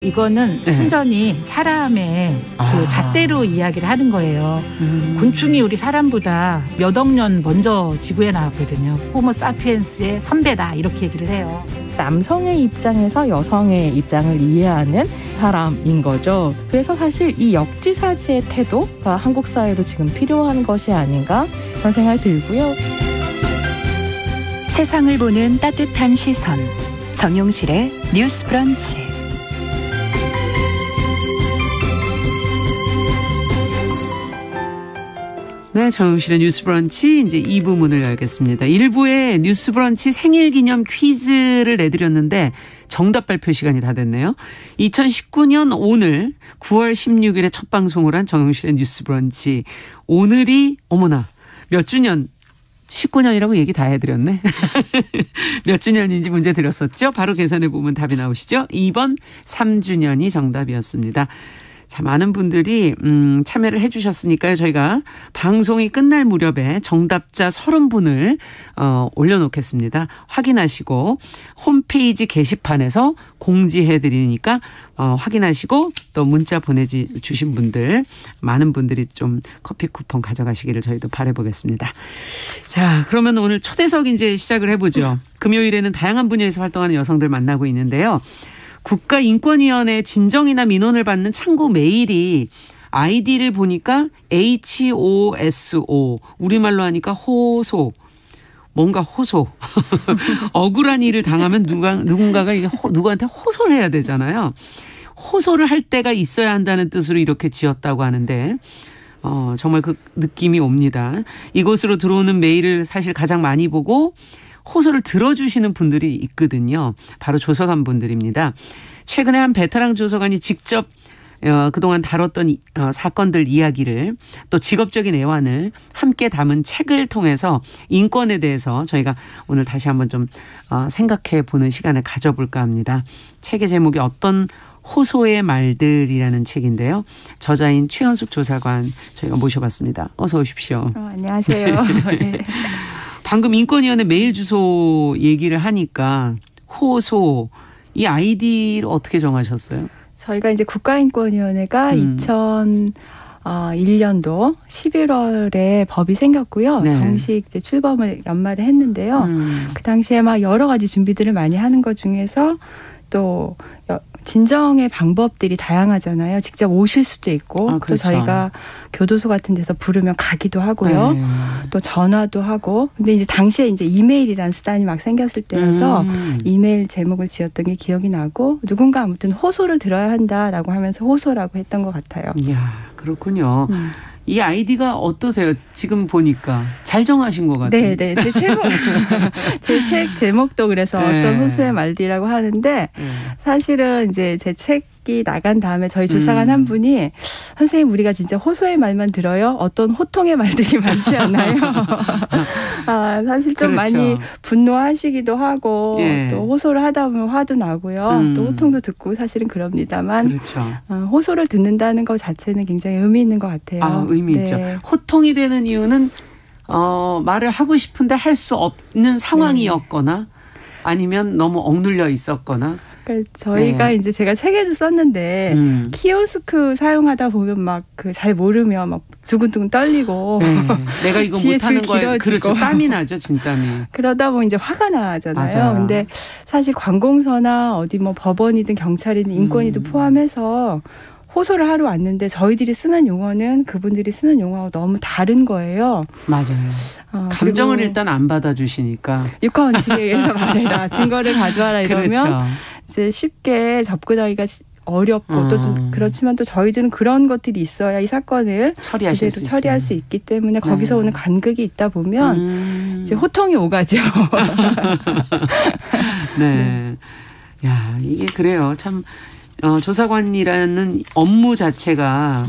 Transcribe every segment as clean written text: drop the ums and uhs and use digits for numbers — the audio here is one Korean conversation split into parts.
이거는 네. 순전히 사람의 그 잣대로 이야기를 하는 거예요. 곤충이 우리 사람보다 몇 억 년 먼저 지구에 나왔거든요. 호모 사피엔스의 선배다 이렇게 얘기를 해요. 남성의 입장에서 여성의 입장을 이해하는 사람인 거죠. 그래서 사실 이 역지사지의 태도가 한국 사회로 지금 필요한 것이 아닌가 그런 생각이 들고요. 세상을 보는 따뜻한 시선, 정용실의 뉴스 브런치. 네, 정용실의 뉴스 브런치 이제 2부 문을 열겠습니다. 1부에 뉴스 브런치 생일 기념 퀴즈를 내드렸는데 정답 발표 시간이 다 됐네요. 2019년 오늘 9월 16일에 첫 방송을 한 정용실의 뉴스 브런치. 오늘이 어머나 몇 주년 19년이라고 얘기 다 해드렸네. 몇 주년인지 문제 드렸었죠. 바로 계산해보면 답이 나오시죠. 2번 3주년이 정답이었습니다. 자, 많은 분들이 참여를 해 주셨으니까요. 저희가 방송이 끝날 무렵에 정답자 30분을 올려놓겠습니다. 확인하시고 홈페이지 게시판에서 공지해 드리니까 확인하시고 또 문자 보내주신 분들 많은 분들이 좀 커피 쿠폰 가져가시기를 저희도 바라보겠습니다. 자, 그러면 오늘 초대석 이제 시작을 해보죠. 금요일에는 다양한 분야에서 활동하는 여성들 만나고 있는데요. 국가인권위원회 진정이나 민원을 받는 창구 메일이 아이디를 보니까 HOSO 우리말로 하니까 호소 뭔가 호소 억울한 일을 당하면 누군가가 누구한테 호소를 해야 되잖아요. 호소를 할 때가 있어야 한다는 뜻으로 이렇게 지었다고 하는데 정말 그 느낌이 옵니다. 이곳으로 들어오는 메일을 사실 가장 많이 보고 호소를 들어주시는 분들이 있거든요. 바로 조서관 분들입니다. 최근에 한 베테랑 조서관이 직접 그동안 다뤘던 사건들 이야기를 또 직업적인 애환을 함께 담은 책을 통해서 인권에 대해서 저희가 오늘 다시 한번 좀 생각해 보는 시간을 가져볼까 합니다. 책의 제목이 어떤 호소의 말들이라는 책인데요. 저자인 최현숙 조사관 저희가 모셔봤습니다. 어서 오십시오. 안녕하세요. 네. 방금 인권위원회 메일 주소 얘기를 하니까 호소 이 아이디를 어떻게 정하셨어요? 저희가 이제 국가인권위원회가 2001년도 11월에 법이 생겼고요. 네. 정식 이제 출범을 연말에 했는데요. 그 당시에 막 여러 가지 준비들을 많이 하는 것 중에서 또 진정의 방법들이 다양하잖아요. 직접 오실 수도 있고 그렇죠. 또 저희가 교도소 같은 데서 부르면 가기도 하고요. 또 전화도 하고. 근데 이제 당시에 이제 이메일이라는 수단이 막 생겼을 때라서 이메일 제목을 지었던 게 기억이 나고 누군가 아무튼 호소를 들어야 한다라고 하면서 호소라고 했던 것 같아요. 이야, 그렇군요. 이 아이디가 어떠세요? 지금 보니까 잘 정하신 것 같아요. 네, 제 책 제목도 그래서 어떤 호소의 말들이라고 하는데 사실은 이제 제 책이 나간 다음에 저희 조사관 한 분이 선생님 우리가 진짜 호소의 말만 들어요? 어떤 호통의 말들이 많지 않나요? 사실 좀 그렇죠. 많이 분노하시기도 하고 또 호소를 하다 보면 화도 나고요. 또 호통도 듣고 사실은 그럽니다만 그렇죠. 호소를 듣는다는 것 자체는 굉장히 의미 있는 것 같아요. 의미 있죠. 호통이 되는 이유는 말을 하고 싶은데 할 수 없는 상황이었거나 아니면 너무 억눌려 있었거나. 그러니까 저희가 이제 제가 책에도 썼는데 키오스크 사용하다 보면 막 그 잘 모르면 막 두근두근 떨리고 내가 이거 못하는 거에 그렇죠. 땀이 나죠, 진땀이. 그러다 보면 이제 화가 나잖아요. 맞아요. 근데 사실 관공서나 어디 뭐 법원이든 경찰이든 인권위도 포함해서 호소를 하러 왔는데 저희들이 쓰는 용어는 그분들이 쓰는 용어하고 너무 다른 거예요. 맞아요. 감정을 일단 안 받아주시니까. 육하원칙에 의해서 말해라. 증거를 가져와라 이러면 그렇죠. 이제 쉽게 접근하기가 어렵고 또 그렇지만 또 저희들은 그런 것들이 있어야 이 사건을 처리할 수 있기 때문에 거기서 오는 간극이 있다 보면 이제 호통이 오가죠. 네. 야, 이게 그래요. 참 조사관이라는 업무 자체가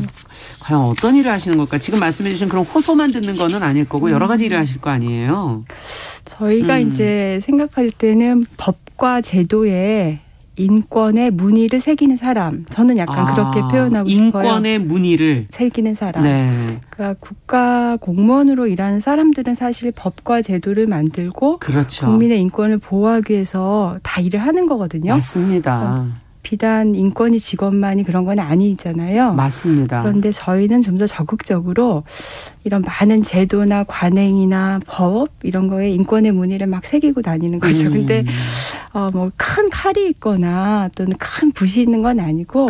과연 어떤 일을 하시는 걸까? 지금 말씀해 주신 그런 호소만 듣는 거는 아닐 거고 여러 가지 일을 하실 거 아니에요. 저희가 이제 생각할 때는 법과 제도에 인권의 무늬를 새기는 사람. 저는 약간 그렇게 표현하고 싶어요. 인권의 무늬를 새기는 사람. 네. 그러니까 국가 공무원으로 일하는 사람들은 사실 법과 제도를 만들고 그렇죠. 국민의 인권을 보호하기 위해서 다 일을 하는 거거든요. 맞습니다. 비단 인권위 직원만이 그런 건 아니잖아요. 맞습니다. 그런데 저희는 좀 더 적극적으로 이런 많은 제도나 관행이나 법 이런 거에 인권의 무늬를 막 새기고 다니는 거죠. 근데 뭐 큰 칼이 있거나 또는 큰 붓이 있는 건 아니고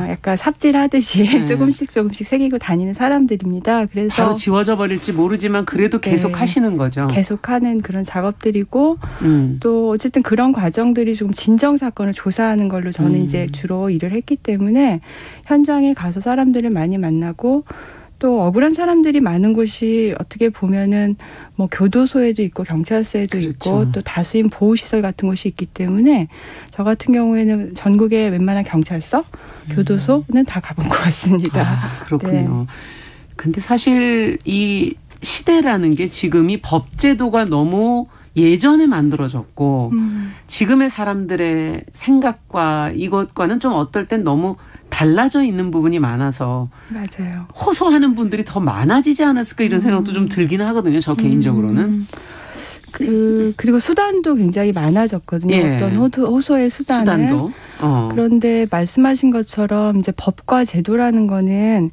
약간 삽질하듯이 조금씩 새기고 다니는 사람들입니다. 그래서 바로 지워져 버릴지 모르지만 그래도 계속 하시는 거죠. 계속하는 그런 작업들이고 또 어쨌든 그런 과정들이 좀 진정 사건을 조사하는 걸로 저는 이제 주로 일을 했기 때문에 현장에 가서 사람들을 많이 만나고 또 억울한 사람들이 많은 곳이 어떻게 보면은 뭐 교도소에도 있고 경찰서에도 있고 또 다수인 보호시설 같은 곳이 있기 때문에 저 같은 경우에는 전국의 웬만한 경찰서, 교도소는 다 가본 것 같습니다. 그렇군요. 근데 사실 이 시대라는 게 지금이 법제도가 너무 예전에 만들어졌고 지금의 사람들의 생각과 이것과는 좀 어떨 땐 너무 달라져 있는 부분이 많아서 맞아요. 호소하는 분들이 더 많아지지 않았을까 이런 생각도 좀 들기는 하거든요. 저 개인적으로는. 그리고 수단도 굉장히 많아졌거든요. 어떤 호소의 수단도. 그런데 말씀하신 것처럼 이제 법과 제도라는 거는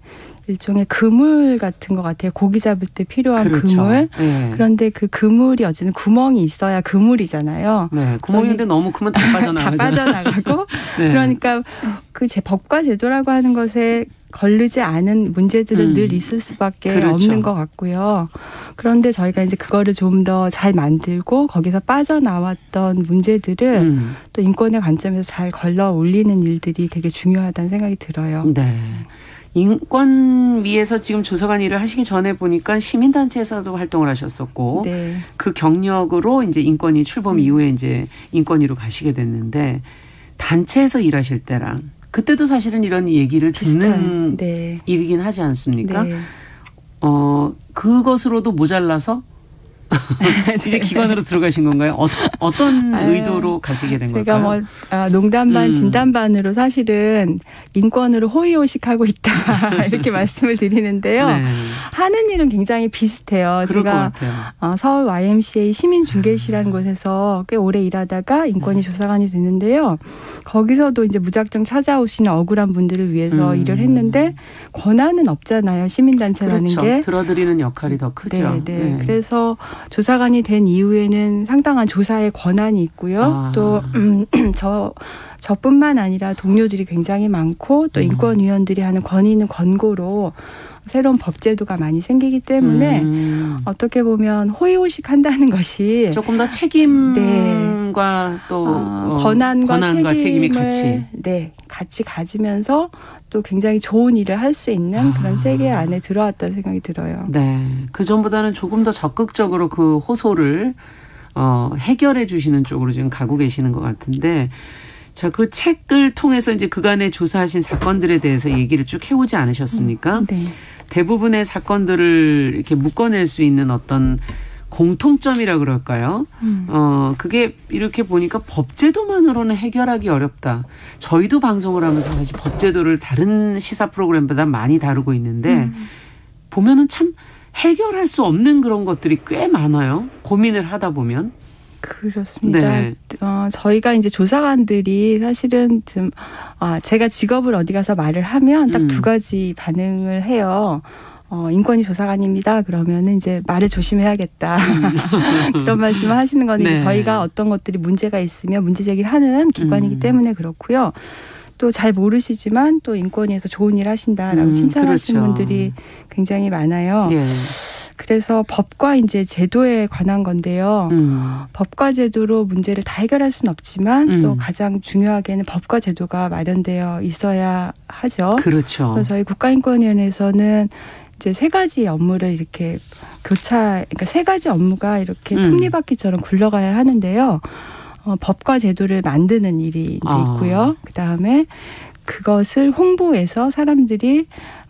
일종의 그물 같은 것 같아요. 고기 잡을 때 필요한 그물. 그런데 그 그물이 어쨌든 구멍이 있어야 그물이잖아요. 구멍이 있는데 너무 크면 다 빠져나가죠. 다 빠져나가고. 그러니까 그 법과 제도라고 하는 것에 걸리지 않은 문제들은 늘 있을 수밖에 없는 것 같고요. 그런데 저희가 이제 그거를 좀 더 잘 만들고 거기서 빠져나왔던 문제들을 또 인권의 관점에서 잘 걸러 올리는 일들이 되게 중요하다는 생각이 들어요. 네. 인권위에서 지금 조사관 일을 하시기 전에 보니까 시민단체에서도 활동을 하셨었고 그 경력으로 이제 인권위 출범 이후에 이제 인권위로 가시게 됐는데 단체에서 일하실 때랑 그때도 사실은 이런 얘기를 듣는 일이긴 하지 않습니까? 그것으로도 모자라서 이제 기관으로 들어가신 건가요? 어떤 의도로 가시게 된 제가 걸까요? 농담 반 진담 반으로 사실은 인권으로 호의호식하고 있다 이렇게 말씀을 드리는데요. 하는 일은 굉장히 비슷해요. 그럴 제가 것 같아요. 서울 YMCA 시민중개실이라는 곳에서 꽤 오래 일하다가 인권위 조사관이 됐는데요. 거기서도 이제 무작정 찾아오시는 억울한 분들을 위해서 일을 했는데 권한은 없잖아요. 시민단체라는 게. 들어드리는 역할이 더 크죠. 그래서 조사관이 된 이후에는 상당한 조사의 권한이 있고요. 또 저뿐만 아니라 동료들이 굉장히 많고 또 인권위원들이 하는 권위 있는 권고로 새로운 법제도가 많이 생기기 때문에 어떻게 보면 호의호식 한다는 것이 조금 더 책임과 또 권한과 책임이 같이 가지면서 또 굉장히 좋은 일을 할 수 있는 그런 세계 안에 들어왔다는 생각이 들어요. 그 전보다는 조금 더 적극적으로 그 호소를 해결해 주시는 쪽으로 지금 가고 계시는 것 같은데 자, 그 책을 통해서 이제 그간에 조사하신 사건들에 대해서 얘기를 쭉 해오지 않으셨습니까? 대부분의 사건들을 이렇게 묶어낼 수 있는 어떤 공통점이라 그럴까요? 그게 이렇게 보니까 법제도만으로는 해결하기 어렵다. 저희도 방송을 하면서 사실 법제도를 다른 시사 프로그램보다 많이 다루고 있는데 보면은 참 해결할 수 없는 그런 것들이 꽤 많아요. 고민을 하다 보면. 그렇습니다. 저희가 이제 조사관들이 사실은 좀 제가 직업을 어디 가서 말을 하면 딱 두 가지 반응을 해요. 인권위 조사관입니다. 그러면은 이제 말을 조심해야겠다. 그런 말씀을 하시는 거는 이제 저희가 어떤 것들이 문제가 있으면 문제 제기를 하는 기관이기 때문에 그렇고요. 또 잘 모르시지만 또 인권위에서 좋은 일 하신다라고 칭찬하시는 분들이 굉장히 많아요. 그래서 법과 이제 제도에 관한 건데요. 법과 제도로 문제를 다 해결할 수는 없지만 또 가장 중요하게는 법과 제도가 마련되어 있어야 하죠. 그래서 저희 국가인권위원회에서는 이제 세 가지 업무를 이렇게 그러니까 세 가지 업무가 이렇게 톱니바퀴처럼 굴러가야 하는데요. 법과 제도를 만드는 일이 이제 있고요. 그 다음에 그것을 홍보해서 사람들이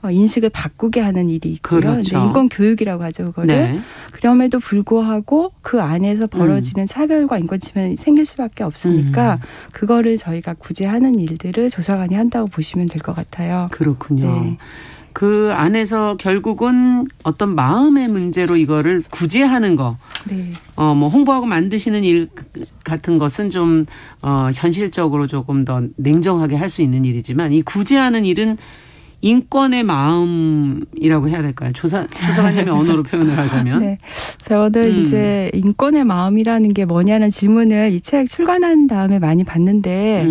인식을 바꾸게 하는 일이 있고요. 인권 교육이라고 하죠, 그거를. 그럼에도 불구하고 그 안에서 벌어지는 차별과 인권 침해는 생길 수밖에 없으니까 그거를 저희가 구제하는 일들을 조사관이 한다고 보시면 될 것 같아요. 그렇군요. 그 안에서 결국은 어떤 마음의 문제로 이거를 구제하는 거. 네. 뭐 홍보하고 만드시는 일 같은 것은 좀 현실적으로 조금 더 냉정하게 할 수 있는 일이지만 이 구제하는 일은 인권의 마음이라고 해야 될까요? 조사관님의 언어로 표현을 하자면. 네. 저는 이제 인권의 마음이라는 게 뭐냐는 질문을 이 책 출간한 다음에 많이 받는데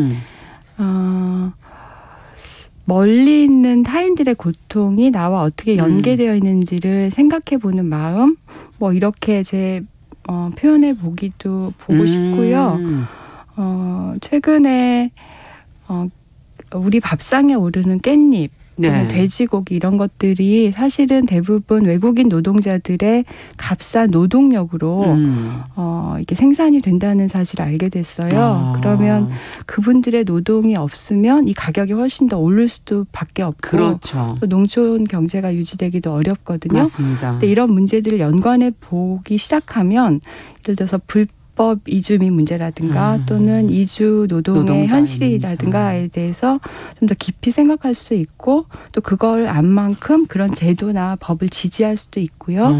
멀리 있는 타인들의 고통이 나와 어떻게 연계되어 있는지를 생각해 보는 마음, 뭐 이렇게 제 표현해 보기도 보고 싶고요. 최근에 우리 밥상에 오르는 깻잎, 네. 돼지고기 이런 것들이 사실은 대부분 외국인 노동자들의 값싼 노동력으로 이게 생산이 된다는 사실을 알게 됐어요. 그러면 그분들의 노동이 없으면 이 가격이 훨씬 더 오를 수도 밖에 없고 그렇죠. 또 농촌 경제가 유지되기도 어렵거든요. 맞습니다. 근데 이런 문제들을 연관해 보기 시작하면 예를 들어서 불법 이주민 문제라든가 또는 이주 노동의 현실이라든가에 대해서 좀 더 깊이 생각할 수 있고 또 그걸 안 만큼 그런 제도나 법을 지지할 수도 있고요.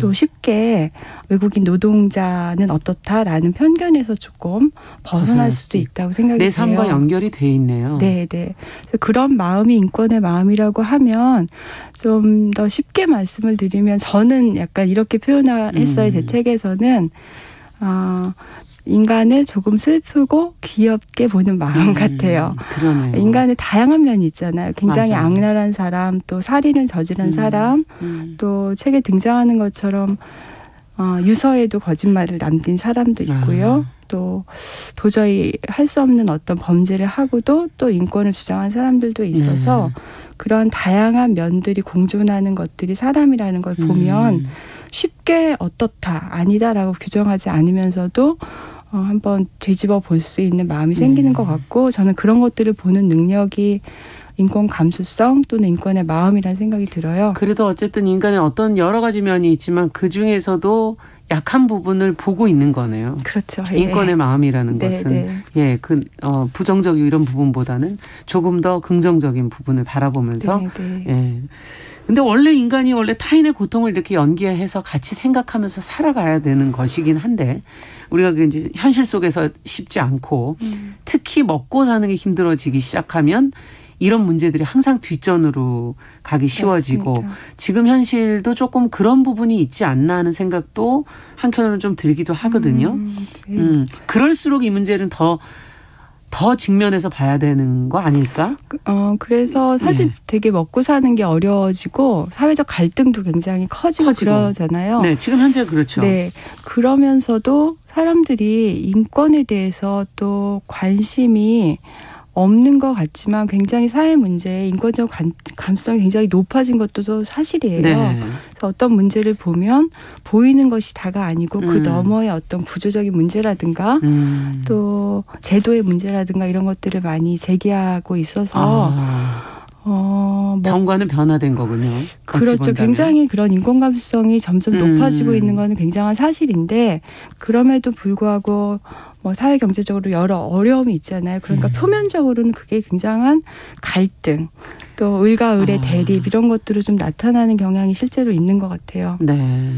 또 쉽게 외국인 노동자는 어떻다라는 편견에서 조금 벗어날 수도 있다고 생각이 내 돼요. 삶과 연결이 돼 있네요. 네, 네. 그래서 그런 마음이 인권의 마음이라고 하면 좀 더 쉽게 말씀을 드리면 저는 약간 이렇게 표현했어요. 제 책에서는 인간을 조금 슬프고 귀엽게 보는 마음 같아요. 그러네요. 인간의 다양한 면이 있잖아요. 굉장히 맞아요. 악랄한 사람, 또 살인을 저지른 사람, 또 책에 등장하는 것처럼 유서에도 거짓말을 남긴 사람도 있고요. 또 도저히 할 수 없는 어떤 범죄를 하고도 또 인권을 주장한 사람들도 있어서 그런 다양한 면들이 공존하는 것들이 사람이라는 걸 보면 쉽게 어떻다, 아니다라고 규정하지 않으면서도 한번 뒤집어 볼 수 있는 마음이 생기는 것 같고 저는 그런 것들을 보는 능력이 인권 감수성 또는 인권의 마음이라는 생각이 들어요. 그래도 어쨌든 인간의 어떤 여러 가지 면이 있지만 그중에서도 약한 부분을 보고 있는 거네요. 그렇죠. 인권의 마음이라는 네, 것은 네. 예, 부정적인 이런 부분보다는 조금 더 긍정적인 부분을 바라보면서 네, 네. 예. 근데 인간이 원래 타인의 고통을 이렇게 연기해서 같이 생각하면서 살아가야 되는 것이긴 한데 우리가 이제 현실 속에서 쉽지 않고 특히 먹고 사는 게 힘들어지기 시작하면 이런 문제들이 항상 뒷전으로 가기 쉬워지고 맞습니다. 지금 현실도 조금 그런 부분이 있지 않나 하는 생각도 한편으로는 좀 들기도 하거든요. 네. 그럴수록 이 문제는 더 직면해서 봐야 되는 거 아닐까? 그래서 사실 되게 먹고 사는 게 어려워지고 사회적 갈등도 굉장히 커지고 그러잖아요. 네, 지금 현재 그렇죠. 네. 그러면서도 사람들이 인권에 대해서 또 관심이 없는 것 같지만 굉장히 사회 문제에 인권적 감수성이 굉장히 높아진 것도 사실이에요. 네. 그래서 어떤 문제를 보면 보이는 것이 다가 아니고 그 너머의 어떤 구조적인 문제라든가 또 제도의 문제라든가 이런 것들을 많이 제기하고 있어서 정과는 변화된 거군요. 그렇죠. 굉장히 그런 인권 감수성이 점점 높아지고 있는 건 굉장한 사실인데 그럼에도 불구하고 사회 경제적으로 여러 어려움이 있잖아요. 그러니까 표면적으로는 그게 굉장한 갈등, 또 을과 을의 대립 이런 것들로 좀 나타나는 경향이 실제로 있는 것 같아요. 네.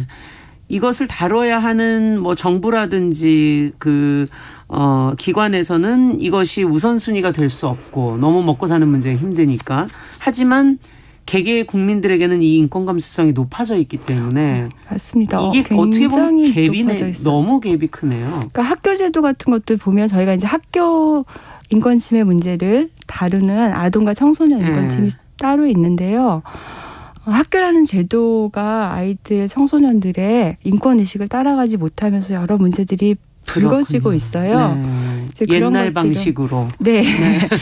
이것을 다뤄야 하는 정부라든지 기관에서는 이것이 우선순위가 될 수 없고 너무 먹고 사는 문제가 힘드니까. 하지만 개개의 국민들에게는 이 인권 감수성이 높아져 있기 때문에 맞습니다. 이게 어떻게 보면 갭이 너무 갭이 크네요. 그러니까 학교 제도 같은 것들 보면 저희가 이제 학교 인권 침해 문제를 다루는 아동과 청소년 인권팀이 따로 있는데요. 학교라는 제도가 아이들, 청소년들의 인권의식을 따라가지 못하면서 여러 문제들이 불거지고 있어요. 네. 옛날 방식으로. 네.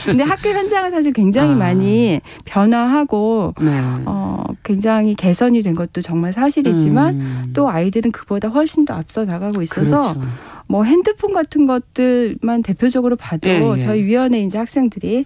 근데 학교 현장은 사실 굉장히 많이 변화하고 굉장히 개선이 된 것도 정말 사실이지만 또 아이들은 그보다 훨씬 더 앞서 나가고 있어서 그렇죠. 뭐 핸드폰 같은 것들만 대표적으로 봐도 예, 예. 저희 위원회 이제 학생들이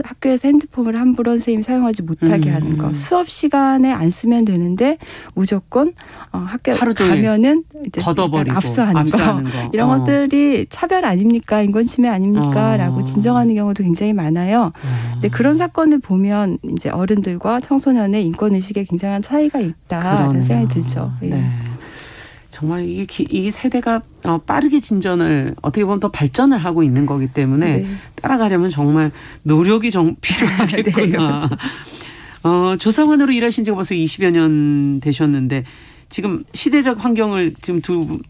학교에서 핸드폰을 함부로 선생님이 사용하지 못하게 하는 거. 수업 시간에 안 쓰면 되는데 무조건 학교 하루 종일 가면은 이제 걷어버리고 압수하는 거. 이런 것들이 차별 아닙니까? 인권침해 아닙니까? 라고 진정하는 경우도 굉장히 많아요. 근데 그런 사건을 보면 이제 어른들과 청소년의 인권의식에 굉장한 차이가 있다라는 생각이 들죠. 예. 네. 정말 이 세대가 빠르게 진전을 어떻게 보면 더 발전을 하고 있는 거기 때문에 네. 따라가려면 정말 노력이 필요하겠구나. 네. 조사관으로 일하신 지가 벌써 20여 년 되셨는데 지금 시대적 환경을 지금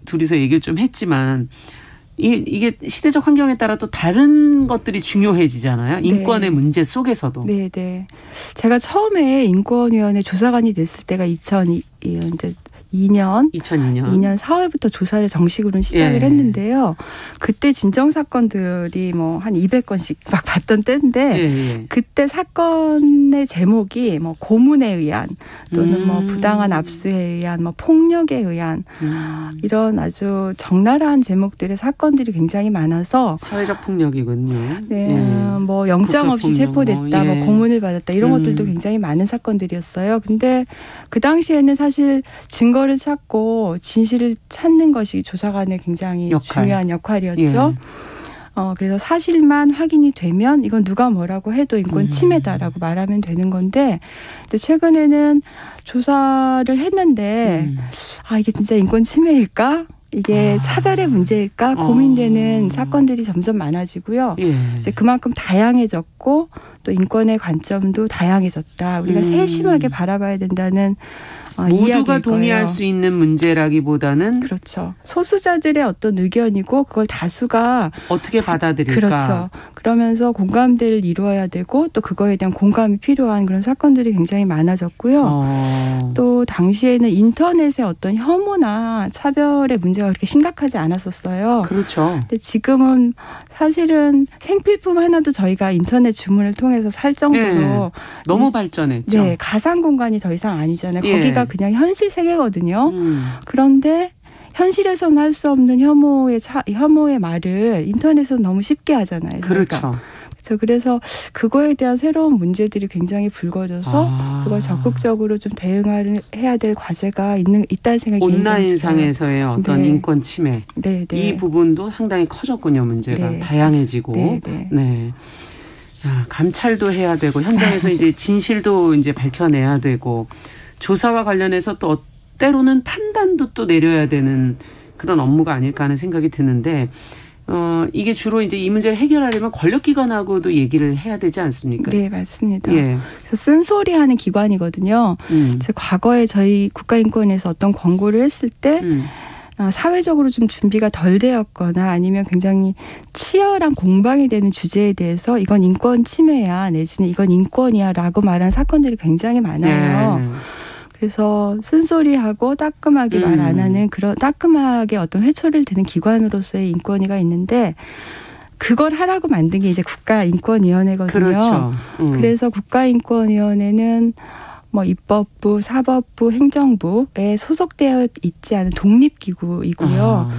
둘이서 얘기를 좀 했지만 이게 시대적 환경에 따라 또 다른 것들이 중요해지잖아요. 인권의 네. 문제 속에서도. 네, 네. 제가 처음에 인권위원회 조사관이 됐을 때가 2002년 4월부터 조사를 정식으로 시작을 했는데요. 그때 진정 사건들이 뭐 한 200건씩 막 봤던 때인데 그때 사건의 제목이 뭐 고문에 의한 또는 뭐 부당한 압수에 의한 뭐 폭력에 의한 이런 아주 적나라한 제목들의 사건들이 굉장히 많아서 사회적 폭력이군요. 네, 뭐 영장 없이 체포됐다, 뭐 고문을 받았다 이런 것들도 굉장히 많은 사건들이었어요. 근데 그 당시에는 사실 증거를 찾고 진실을 찾는 것이 조사관의 굉장히 중요한 역할이었죠. 그래서 사실만 확인이 되면 이건 누가 뭐라고 해도 인권 침해다라고 말하면 되는 건데 최근에는 조사를 했는데 이게 진짜 인권 침해일까? 이게 차별의 문제일까 고민되는 사건들이 점점 많아지고요. 이제 그만큼 다양해졌고 또 인권의 관점도 다양해졌다. 우리가 세심하게 바라봐야 된다는 모두가 동의할 수 있는 문제라기보다는 그렇죠. 소수자들의 어떤 의견이고 그걸 다수가 어떻게 받아들일까. 그렇죠. 그러면서 공감대를 이루어야 되고 또 그거에 대한 공감이 필요한 그런 사건들이 굉장히 많아졌고요. 또 당시에는 인터넷의 어떤 혐오나 차별의 문제가 그렇게 심각하지 않았었어요. 그렇죠. 근데 지금은 사실은 생필품 하나도 저희가 인터넷 주문을 통해서 살 정도로 너무 발전했죠. 네, 가상 공간이 더 이상 아니잖아요. 거기가 그냥 현실 세계거든요. 그런데 현실에서는 할 수 없는 혐오의 말을 인터넷에서 너무 쉽게 하잖아요. 그렇죠. 그래서 그거에 대한 새로운 문제들이 굉장히 불거져서 그걸 적극적으로 좀 대응을 해야 될 과제가 있다는 생각이 온라인상에서의 어떤 인권 침해. 이 부분도 상당히 커졌군요. 문제가 다양해지고. 네. 감찰도 해야 되고 현장에서 이제 진실도 이제 밝혀내야 되고 조사와 관련해서 또 때로는 판단도 또 내려야 되는 그런 업무가 아닐까 하는 생각이 드는데 이게 주로 이제 이 문제를 해결하려면 권력기관하고도 얘기를 해야 되지 않습니까? 네, 맞습니다. 그래서 쓴소리하는 기관이거든요. 그래서 과거에 저희 국가인권위에서 어떤 권고를 했을 때 사회적으로 좀 준비가 덜 되었거나 아니면 굉장히 치열한 공방이 되는 주제에 대해서 이건 인권 침해야 내지는 이건 인권이야 라고 말하는 사건들이 굉장히 많아요. 그래서 쓴소리하고 따끔하게 말 안 하는 그런 따끔하게 어떤 회초리를 드는 기관으로서의 인권위가 있는데 그걸 하라고 만든 게 이제 국가인권위원회거든요. 그렇죠. 그래서 국가인권위원회는 뭐 입법부, 사법부, 행정부에 소속되어 있지 않은 독립기구이고요.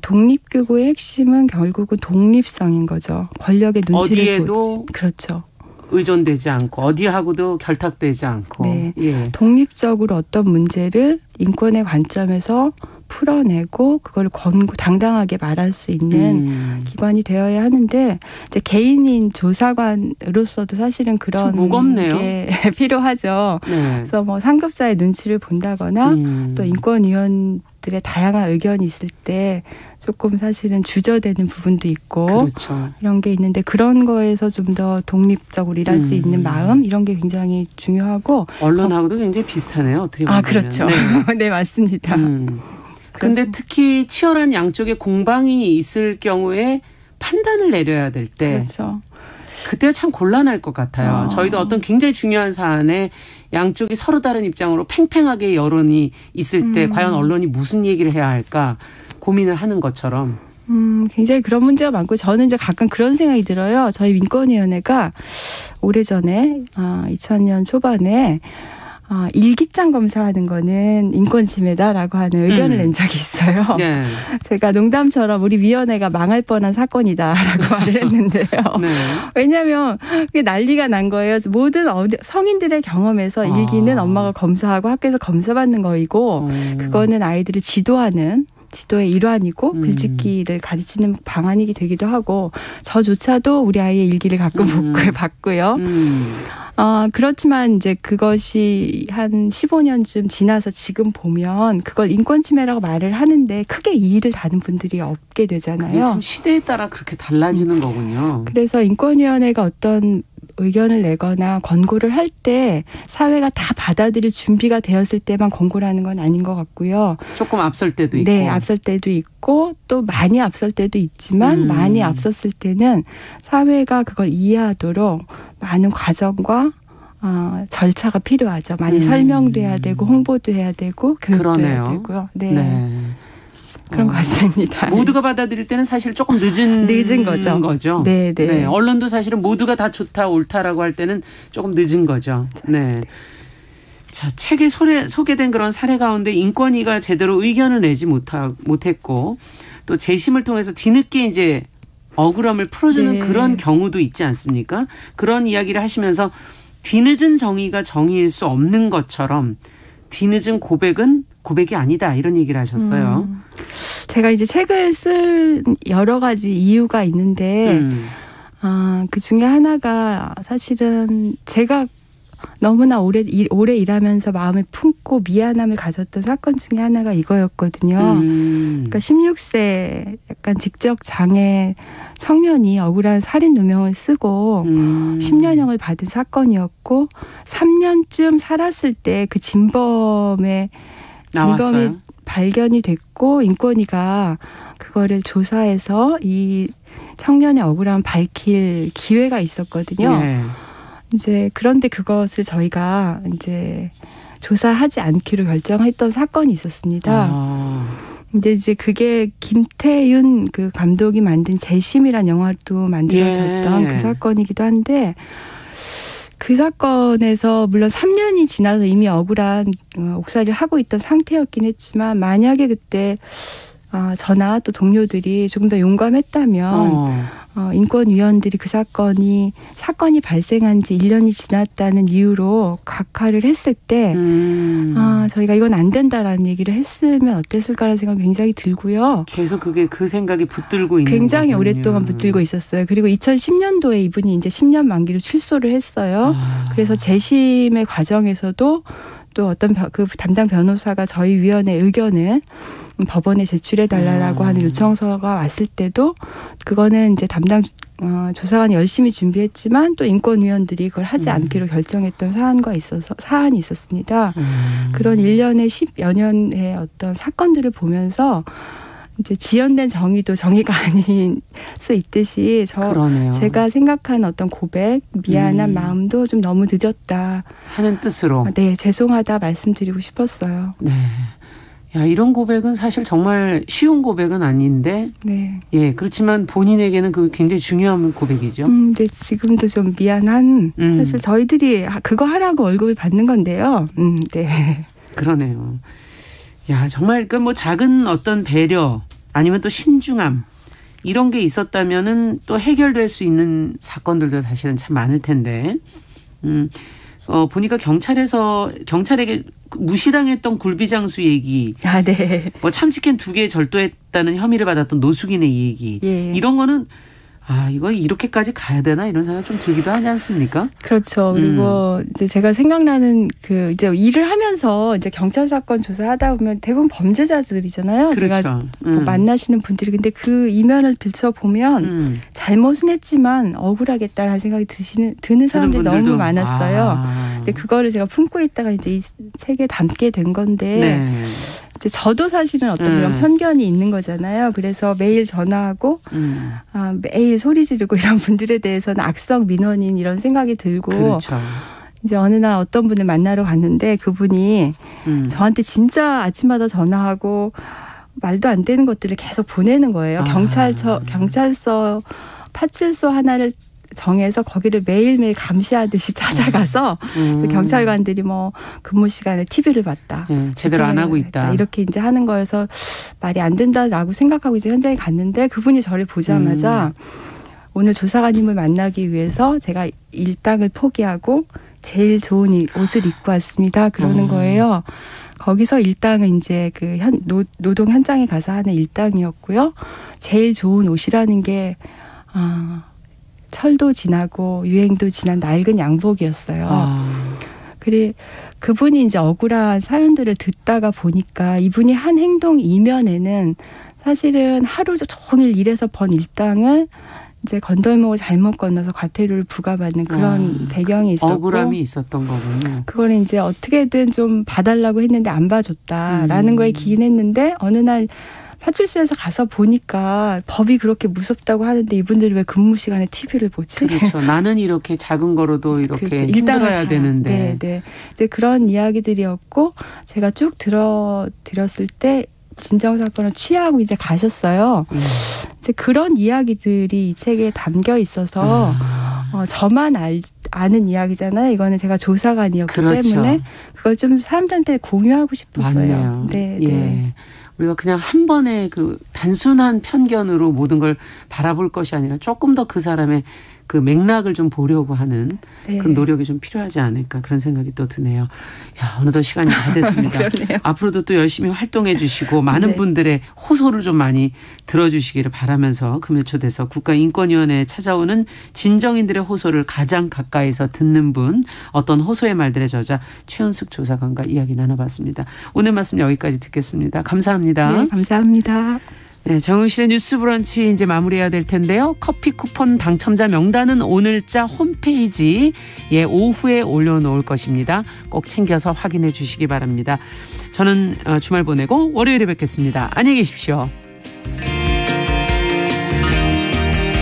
독립기구의 핵심은 결국은 독립성인 거죠. 권력의 눈치를 어디에도 그렇죠. 의존되지 않고 어디하고도 결탁되지 않고 독립적으로 어떤 문제를 인권의 관점에서 풀어내고 그걸 당당하게 말할 수 있는 기관이 되어야 하는데 이제 개인인 조사관으로서도 사실은 그런 무겁네요. 게 필요하죠. 그래서 뭐 상급자의 눈치를 본다거나 또 인권위원들의 다양한 의견이 있을 때 조금 사실은 주저되는 부분도 있고 그렇죠. 이런 게 있는데 그런 거에서 좀 더 독립적으로 일할 수 있는 마음 이런 게 굉장히 중요하고 언론하고도 굉장히 비슷하네요. 어떻게 보면. 그렇죠. 네, 맞습니다. 근데 특히 치열한 양쪽의 공방이 있을 경우에 판단을 내려야 될 때 그렇죠. 그때가 참 곤란할 것 같아요. 저희도 어떤 굉장히 중요한 사안에 양쪽이 서로 다른 입장으로 팽팽하게 여론이 있을 때 과연 언론이 무슨 얘기를 해야 할까 고민을 하는 것처럼. 굉장히 그런 문제가 많고 저는 이제 가끔 그런 생각이 들어요. 저희 인권위원회가 오래전에 2000년 초반에 일기장 검사하는 거는 인권 침해다라고 하는 의견을 낸 적이 있어요. 네. 제가 농담처럼 우리 위원회가 망할 뻔한 사건이다라고 말을 했는데요. 네. 왜냐하면 그게 난리가 난 거예요. 모든 성인들의 경험에서 일기는 엄마가 검사하고 학교에서 검사받는 거이고 그거는 아이들을 지도의 일환이고 글짓기를 가르치는 방안이 되기도 하고 저조차도 우리 아이의 일기를 가끔 봤고요. 그렇지만 이제 그것이 한 15년쯤 지나서 지금 보면 그걸 인권 침해라고 말을 하는데 크게 이의를 다는 분들이 없게 되잖아요. 그게 참 시대에 따라 그렇게 달라지는 거군요. 그래서 인권위원회가 어떤 의견을 내거나 권고를 할 때 사회가 다 받아들일 준비가 되었을 때만 권고를 하는 건 아닌 것 같고요. 조금 앞설 때도 있고. 네, 앞설 때도 있고 또 많이 앞설 때도 있지만 많이 앞섰을 때는 사회가 그걸 이해하도록 많은 과정과 절차가 필요하죠. 많이 설명도 해야 되고 홍보도 해야 되고 교육도 해야 되고요. 네. 그런 것 같습니다. 모두가 받아들일 때는 사실 조금 늦은 거죠. 네. 언론도 사실은 모두가 다 좋다 옳다라고 할 때는 조금 늦은 거죠. 네. 자, 책에 소개된 그런 사례 가운데 인권위가 제대로 의견을 내지 못했고 또 재심을 통해서 뒤늦게 이제 억울함을 풀어주는 그런 경우도 있지 않습니까? 그런 이야기를 하시면서 뒤늦은 정의가 정의일 수 없는 것처럼 뒤늦은 고백은 고백이 아니다 이런 얘기를 하셨어요. 제가 이제 책을 쓴 여러 가지 이유가 있는데 그 중에 하나가 사실은 제가 너무나 오래 일하면서 마음을 품고 미안함을 가졌던 사건 중에 하나가 이거였거든요. 그러니까 16세 약간 직접 장애 청년이 억울한 살인 누명을 쓰고 10년형을 받은 사건이었고 3년쯤 살았을 때 그 진범이 발견이 됐고 인권위가 그거를 조사해서 이 청년의 억울함을 밝힐 기회가 있었거든요. 네. 이제 그런데 그것을 저희가 이제 조사하지 않기로 결정했던 사건이 있었습니다. 근데 이제 그게 김태윤 그 감독이 만든 재심이란 영화도 만들어졌던 그 사건이기도 한데 그 사건에서 물론 3년이 지나서 이미 억울한 옥살이를 하고 있던 상태였긴 했지만 만약에 그때 저나 또 동료들이 조금 더 용감했다면 인권위원들이 그 사건이 발생한 지 1년이 지났다는 이유로 각하를 했을 때 저희가 이건 안 된다라는 얘기를 했으면 어땠을까라는 생각이 굉장히 들고요. 계속 그 생각이 붙들고 있는 굉장히 거군요. 오랫동안 붙들고 있었어요. 그리고 2010년도에 이분이 이제 10년 만기로 출소를 했어요. 그래서 재심의 과정에서도 또 어떤 그 담당 변호사가 저희 위원회 의견을 법원에 제출해달라고 하는 요청서가 왔을 때도 그거는 이제 담당 조사관이 열심히 준비했지만 또 인권위원들이 그걸 하지 않기로 결정했던 사안이 있었습니다. 그런 1년에 10여 년의 어떤 사건들을 보면서 이제 지연된 정의도 정의가 아닌 수 있듯이 제가 생각한 어떤 고백, 미안한 마음도 좀 너무 늦었다 하는 뜻으로. 네, 죄송하다 말씀드리고 싶었어요. 네. 야, 이런 고백은 사실 정말 쉬운 고백은 아닌데, 예, 그렇지만 본인에게는 그 굉장히 중요한 고백이죠. 근데 지금도 좀 미안한, 사실 저희들이 그거 하라고 월급을 받는 건데요. 네. 그러네요. 야, 정말 그 뭐 작은 어떤 배려 아니면 또 신중함 이런 게 있었다면은 또 해결될 수 있는 사건들도 사실은 참 많을 텐데, 보니까 경찰에게 무시당했던 굴비장수 얘기, 뭐 참치캔 2개 절도했다는 혐의를 받았던 노숙인의 얘기, 이런 거는 이거 이렇게까지 가야 되나 이런 생각 좀 들기도 하지 않습니까? 그렇죠. 그리고 이제 제가 생각나는 그 이제 일을 하면서 이제 경찰 사건 조사하다 보면 대부분 범죄자들이잖아요. 그렇죠. 제가 뭐 만나시는 분들이 근데 그 이면을 들춰보면 잘못은 했지만 억울하겠다라는 생각이 드는 사람들이 너무 많았어요. 근데 그거를 제가 품고 있다가 이제 이 책에 담게 된 건데. 이제 저도 사실은 어떤 그런 편견이 있는 거잖아요. 그래서 매일 전화하고 매일 소리 지르고 이런 분들에 대해서는 악성 민원인 이런 생각이 들고 그렇죠. 이제 어느 날 어떤 분을 만나러 갔는데 그분이 저한테 진짜 아침마다 전화하고 말도 안 되는 것들을 계속 보내는 거예요. 경찰서 파출소 하나를 정해서 거기를 매일매일 감시하듯이 찾아가서 경찰관들이 뭐 근무 시간에 TV를 봤다. 제대로 안 하고 있다. 이렇게 이제 하는 거여서 말이 안 된다라고 생각하고 이제 현장에 갔는데 그분이 저를 보자마자 오늘 조사관님을 만나기 위해서 제가 일당을 포기하고 제일 좋은 옷을 입고 왔습니다. 그러는 거예요. 거기서 일당은 이제 그 노동 현장에 가서 하는 일당이었고요. 제일 좋은 옷이라는 게 철도 지나고 유행도 지난 낡은 양복이었어요. 그래 그분이 이제 억울한 사연들을 듣다가 보니까 이분이 한 행동 이면에는 사실은 하루 종일 일해서 번 일당을 이제 건덜목을 잘못 건너서 과태료를 부과받는 그런 배경이 있었고 억울함이 있었던 거군요. 그걸 이제 어떻게든 좀 봐달라고 했는데 안 봐줬다라는 거에 기인했는데 어느 날 파출소에서 가서 보니까 법이 그렇게 무섭다고 하는데 이분들이 왜 근무 시간에 TV를 보지? 그렇죠. 나는 이렇게 작은 거로도 이렇게 그렇죠. 힘들어야 되는데. 네. 근데 그런 이야기들이었고 제가 쭉 들었을 때 진정사건을 취하하고 이제 가셨어요. 이제 그런 이야기들이 이 책에 담겨 있어서 저만 아는 이야기잖아요. 이거는 제가 조사관이었기 그렇죠. 때문에 그걸 좀 사람들한테 공유하고 싶었어요. 맞네요. 네. 예. 우리가 그냥 한 번에 그 단순한 편견으로 모든 걸 바라볼 것이 아니라 조금 더 그 사람의 그 맥락을 좀 보려고 하는 그런 노력이 좀 필요하지 않을까 그런 생각이 또 드네요. 야, 어느덧 시간이 다 됐습니다. 앞으로도 또 열심히 활동해 주시고 많은 분들의 호소를 좀 많이 들어주시기를 바라면서 금요초대서 국가인권위원회에 찾아오는 진정인들의 호소를 가장 가까이서 듣는 분 어떤 호소의 말들의 저자 최은숙 조사관과 이야기 나눠봤습니다. 오늘 말씀 여기까지 듣겠습니다. 감사합니다. 네, 감사합니다. 네, 정용실의 뉴스 브런치 이제 마무리해야 될 텐데요. 커피 쿠폰 당첨자 명단은 오늘자 홈페이지에 오후에 올려놓을 것입니다. 꼭 챙겨서 확인해 주시기 바랍니다. 저는 주말 보내고 월요일에 뵙겠습니다. 안녕히 계십시오.